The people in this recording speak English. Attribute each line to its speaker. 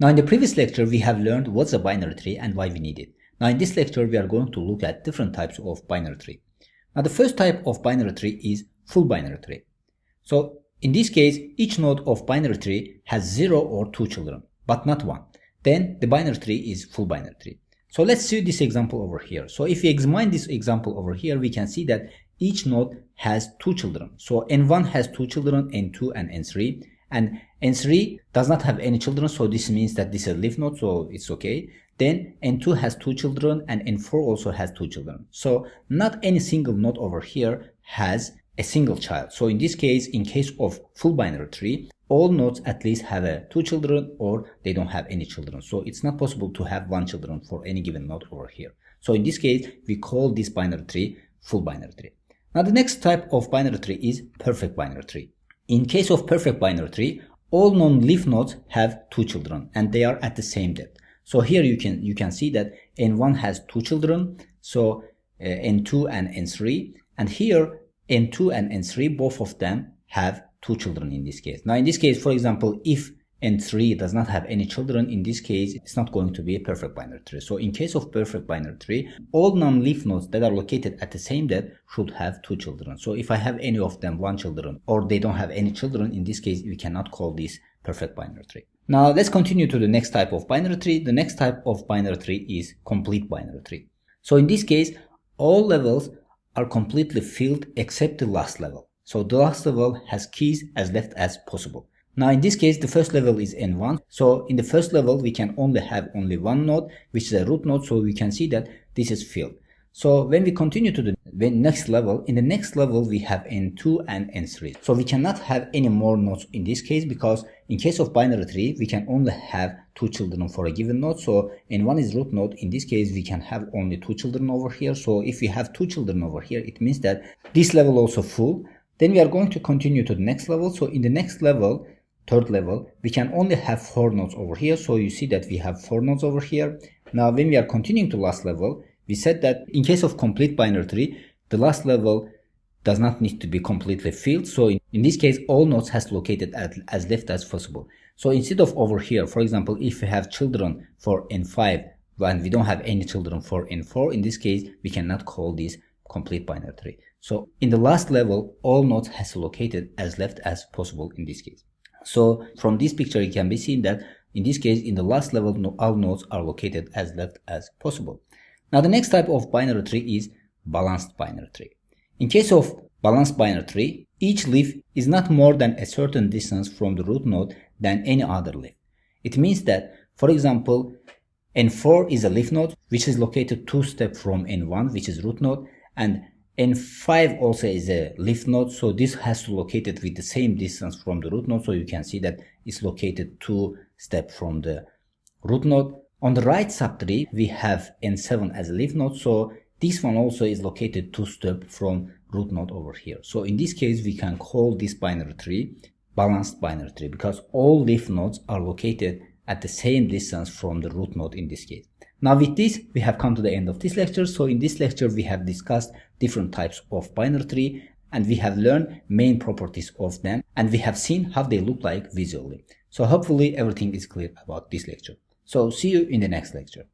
Speaker 1: Now in the previous lecture we have learned what's a binary tree and why we need it. Now in this lecture we are going to look at different types of binary tree. Now the first type of binary tree is full binary tree. So in this case each node of binary tree has 0 or 2 children but not 1. Then the binary tree is full binary tree. So let's see this example over here. So if we examine this example over here, we can see that each node has 2 children. So n1 has 2 children, n2 and n3, and n3 does not have any children, so this means that this is a leaf node, so it's okay. Then n2 has 2 children and n4 also has 2 children. So not any single node over here has a single child. So in this case, in case of full binary tree, all nodes at least have 2 children or they don't have any children. So it's not possible to have 1 children for any given node over here. So in this case, we call this binary tree full binary tree. Now the next type of binary tree is perfect binary tree. In case of perfect binary tree, all non-leaf nodes have 2 children and they are at the same depth. So here you can see that n1 has 2 children, so n2 and n3, and here n2 and n3, both of them have 2 children in this case. Now in this case, for example, if n3 does not have any children, in this case it's not going to be a perfect binary tree. So in case of perfect binary tree, all non-leaf nodes that are located at the same depth should have 2 children. So if I have any of them 1 children or they don't have any children, in this case we cannot call this perfect binary tree. Now let's continue to the next type of binary tree. The next type of binary tree is complete binary tree. So in this case, all levels are completely filled except the last level. So the last level has keys as left as possible. Now in this case, the first level is n1. So in the first level, we can only have only one node, which is a root node. So we can see that this is filled. So when we continue to the next level, in the next level, we have n2 and n3. So we cannot have any more nodes in this case, because in case of binary tree, we can only have 2 children for a given node. So n1 is root node. In this case, we can have only 2 children over here. So if we have 2 children over here, it means that this level also full. Then we are going to continue to the next level. So in the next level, third level, we can only have 4 nodes over here. So you see that we have 4 nodes over here. Now when we are continuing to last level, we said that in case of complete binary tree, the last level does not need to be completely filled. So in this case, all nodes has located as left as possible. So instead of over here, for example, if we have children for n5 and we don't have any children for n4, in this case, we cannot call this complete binary tree. So in the last level, all nodes has located as left as possible in this case. So from this picture, it can be seen that in this case, in the last level, all nodes are located as left as possible. Now the next type of binary tree is balanced binary tree. In case of balanced binary tree, each leaf is not more than a certain distance from the root node than any other leaf. It means that, for example, n4 is a leaf node which is located 2 steps from n1, which is root node, and n5 also is a leaf node, so this has to locate it with the same distance from the root node. So you can see that it's located 2 steps from the root node. On the right subtree, we have n7 as a leaf node, so this one also is located 2 steps from root node over here. So in this case, we can call this binary tree balanced binary tree because all leaf nodes are located at the same distance from the root node in this case. Now with this, we have come to the end of this lecture. So in this lecture, we have discussed different types of binary tree and we have learned main properties of them and we have seen how they look like visually. So hopefully everything is clear about this lecture. So see you in the next lecture.